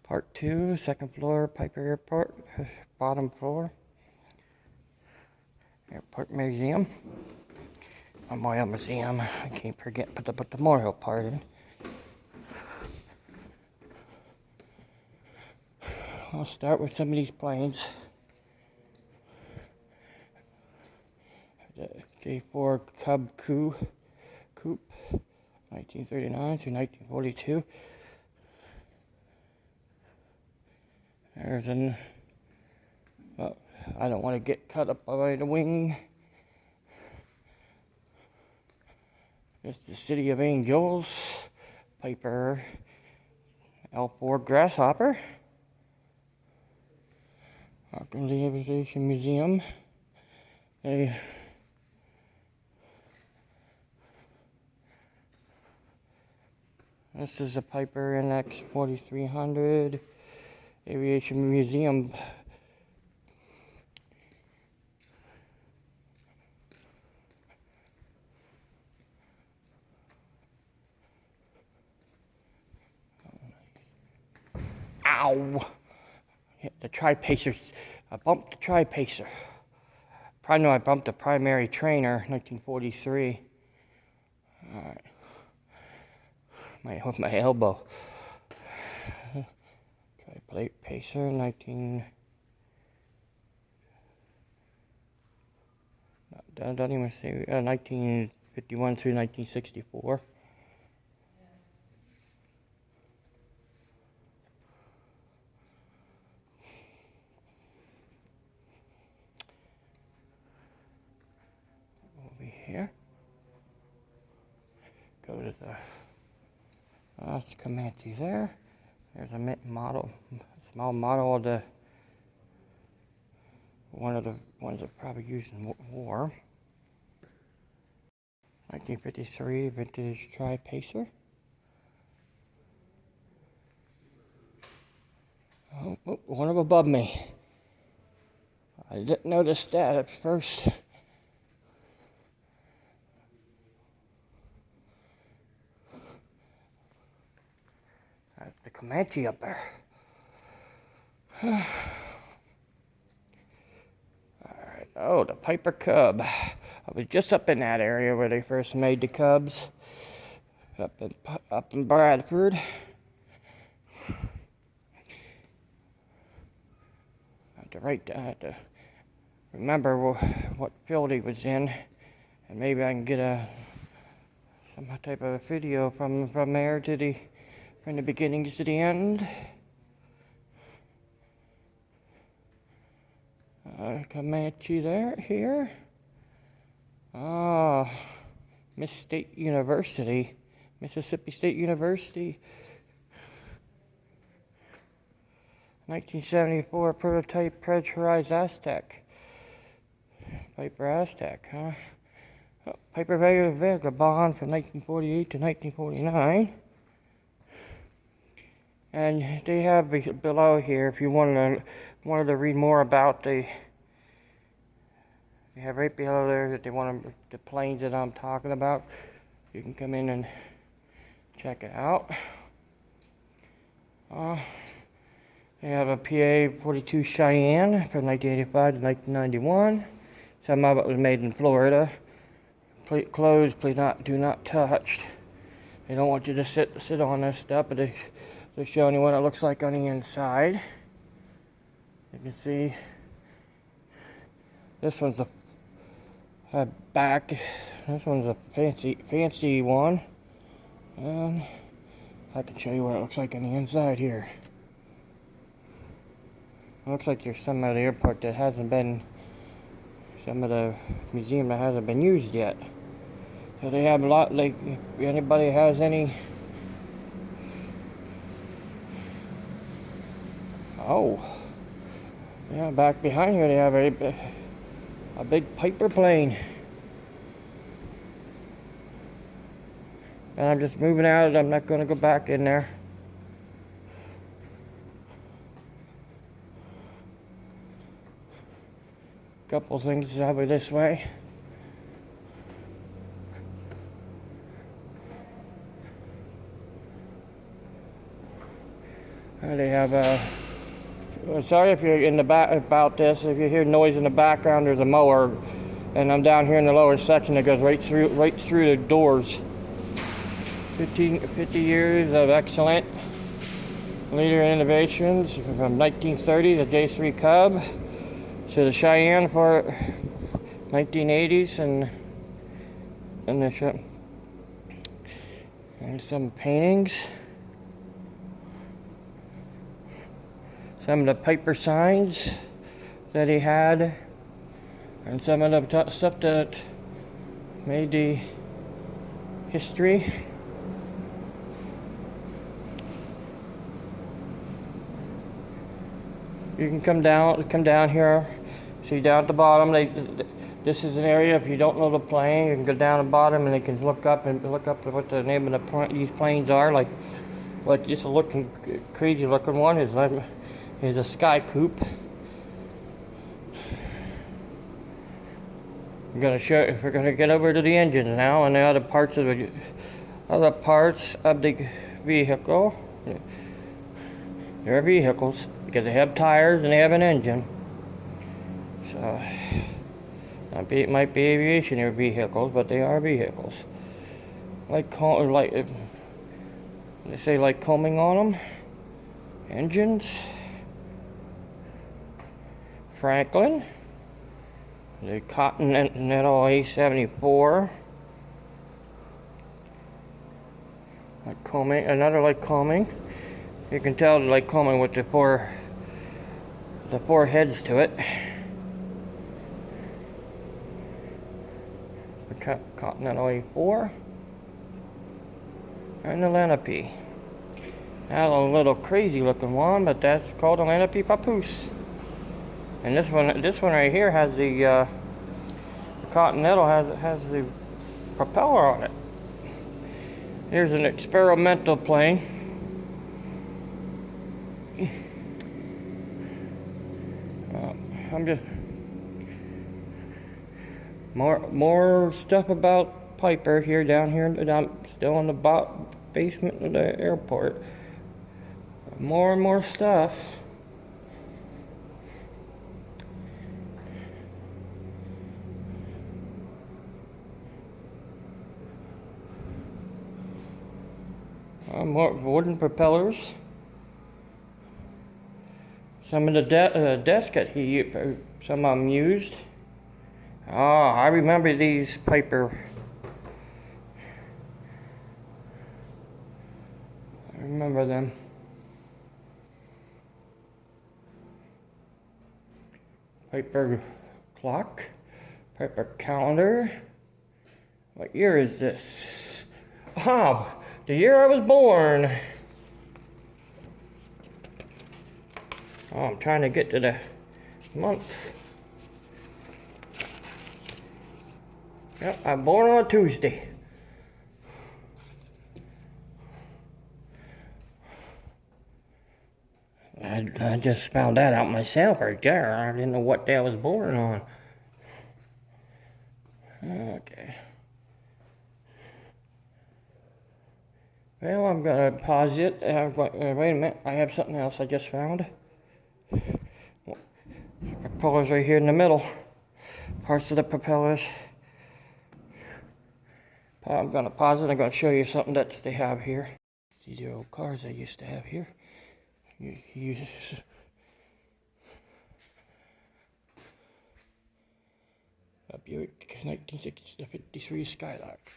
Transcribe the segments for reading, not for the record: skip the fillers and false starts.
Part 2, second floor, Piper Airport, bottom floor, Airport Museum, Memorial Museum. I can't forget to put the memorial part in. I'll start with some of these planes. The J4 Cub Coupe, 1939 to 1942. There's an, well, I don't want to get cut up by the wing. It's the City of Angels, Piper L4 Grasshopper, Piper Aviation Museum. This is a Piper NX 4300 Aviation Museum. Ow! Hit the tri-pacers. I bumped the tri-pacer. Probably know I bumped the primary trainer, 1943. Alright. With my elbow. Tri-plate pacer, 1951 through 1964. Here, go to the that's the Comanche there. There's a model, small model of the one of the ones that probably used in war. 1953 vintage tri-pacer. Oh, one of above me. I didn't notice that at first. That's the Comanche up there. Alright, oh, the Piper Cub. I was just up in that area where they first made the Cubs. Up in Bradford. I have to remember what field he was in. And maybe I can get some type of a video from there to from the beginnings to the end. Comanche here. Oh, Mississippi State University. 1974 prototype pressurized Aztec. Piper Aztec, huh? Oh, Piper Vagabond from 1948 to 1949. And they have below here, if you wanted to read more about they have right below there that they want the planes that I'm talking about. You can come in and check it out. They have a PA-42 Cheyenne from 1985 to 1991. Some of it was made in Florida. Clothes, do not touch. They don't want you to sit on this stuff, but they're showing you what it looks like on the inside. You can see this one's a back. This one's a fancy one. And I can show you what it looks like on the inside here. It looks like there's some of the airport that hasn't been, some of the museum that hasn't been used yet. So they have a lot, like if anybody has any. Oh, yeah, back behind here they have a big Piper plane. And I'm just moving out. I'm not going to go back in there. Couple things over this way. They have sorry if you're in the back about this. If you hear noise in the background, there's a mower, and I'm down here in the lower section that goes right through the doors. 50 years of excellent leader in innovations from 1930, the J3 Cub, to the Cheyenne for 1980s, and some paintings. Some of the Piper signs that he had, and some of the stuff that made the history. You can come down here. See down at the bottom, this is an area, if you don't know the plane, you can go down the bottom and they can look up what the name of these planes are. Like this looking crazy looking one is a Sky Coupe. I'm gonna show. If we're gonna get over to the engines now and the other parts of the vehicle. They're vehicles because they have tires and they have an engine. So it might be aviation or vehicles, but they are vehicles. They say like combing on them. Engines. Franklin. The Continental A74. Another like combing. You can tell the combing with the four heads to it. The Continental A4 and the Lenape. Now a little crazy looking one, but that's called a Lenape Papoose. And this one right here has the Continental has the propeller on it. Here's an experimental plane. I'm just more stuff about Piper here down here. I'm still in the basement of the airport. More and more stuff. More wooden propellers. Some of the desk that some of them used. Oh, I remember these Piper. I remember them. Piper clock. Piper calendar. What year is this? Oh, the year I was born. Oh, I'm trying to get to the month. Yep, I'm born on a Tuesday. I just found that out myself right there. I didn't know what day I was born on. Okay. Well, I'm gonna pause it. Wait a minute, I have something else I just found. Propellers right here in the middle. Parts of the propellers. I'm gonna pause it. I'm gonna show you something that they have here. See the old cars they used to have here. A Buick 1953 Skylark.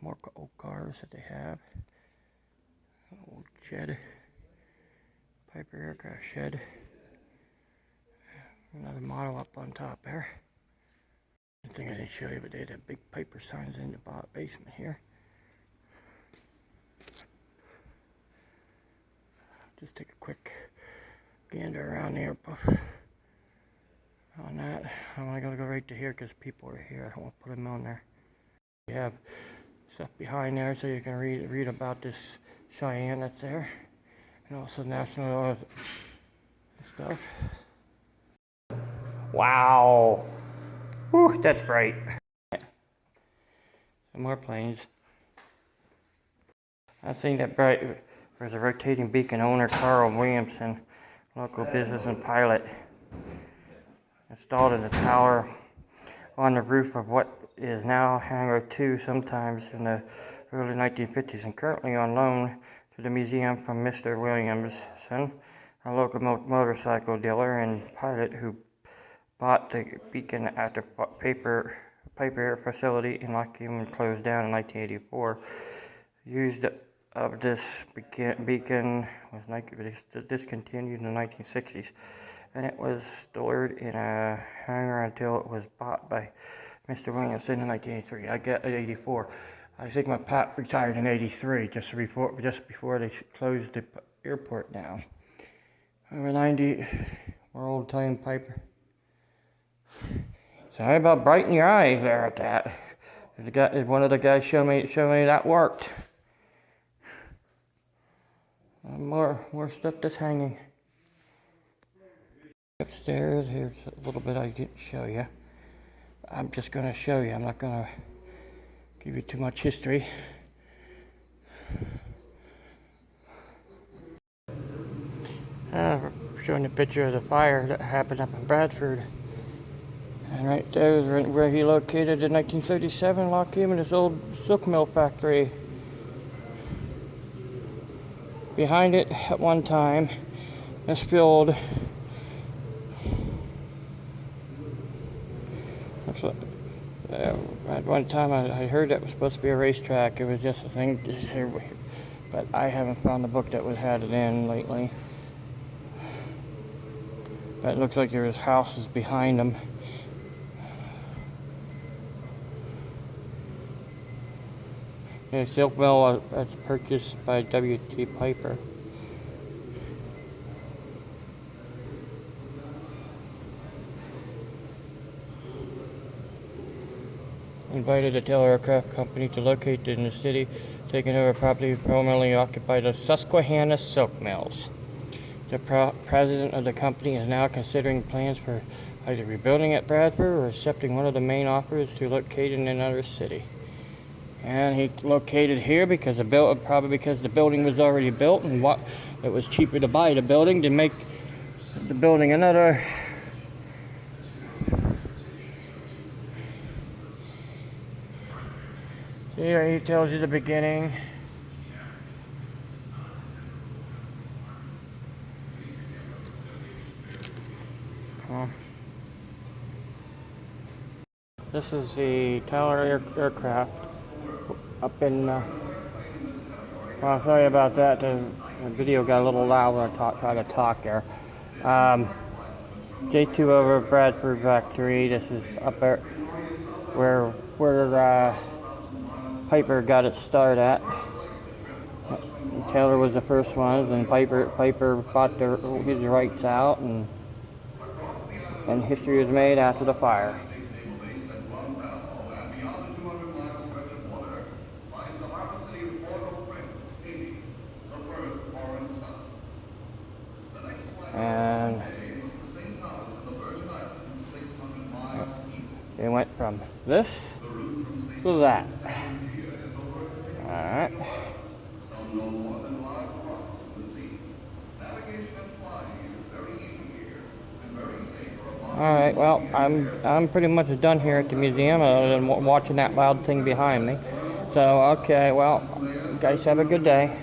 More old cars that they have. Old shed. Piper aircraft shed. Another model up on top there. I think I didn't show you, but they had big Piper signs in the basement here. Just take a quick gander around the airport on that. I'm gonna go right to here because people are here. I won't put them on there. We have stuff behind there so you can read about this Cheyenne that's there, and also national stuff. Wow, whew, that's great. Some more planes. I think that bright was a rotating beacon owner, Carl Williamson, local business and pilot, installed in the tower on the roof of what is now Hangar 2 sometimes in the early 1950s, and currently on loan to the museum from Mr. Williamson, a local motorcycle dealer and pilot who bought the beacon at the Piper facility in Lockheed and closed down in 1984. Used of this beacon was discontinued in the 1960s, and it was stored in a hangar until it was bought by Mr. Williamson in 1983. I get 84. I think my pap retired in 83, just before they closed the airport down. Over 90, we're old time Piper. Sorry about brightening your eyes there at that. One of the guys showed me that worked. More stuff that's hanging. Upstairs, here's a little bit I didn't show you. I'm just going to show you. I'm not going to give you too much history. Showing a picture of the fire that happened up in Bradford. And right there is where he located in 1937, Lockheed and his old silk mill factory. Behind it, at one time, it spilled. At one time, I heard that was supposed to be a racetrack. It was just a thing, but I haven't found the book that had it in lately. But it looks like there was houses behind them. The silk mill that's purchased by W.T. Piper. Invited a telegraph company to locate in the city, taking over property formerly occupied by the Susquehanna Silk Mills. The president of the company is now considering plans for either rebuilding at Bradford or accepting one of the main offers to locate in another city. And he located here because probably because the building was already built, and it was cheaper to buy the building than make the building another. Here he tells you the beginning. This is the Tower aircraft up in. Well, sorry about that. The video got a little loud when I tried to talk there. J2 over Bradford factory. This is up there where Piper got its start at. Taylor was the first one, and Piper bought his rights out, and history was made after the fire. And it went from this to that. Alright. Alright, well, I'm pretty much done here at the museum, other than watching that loud thing behind me. So, okay, well, guys have a good day.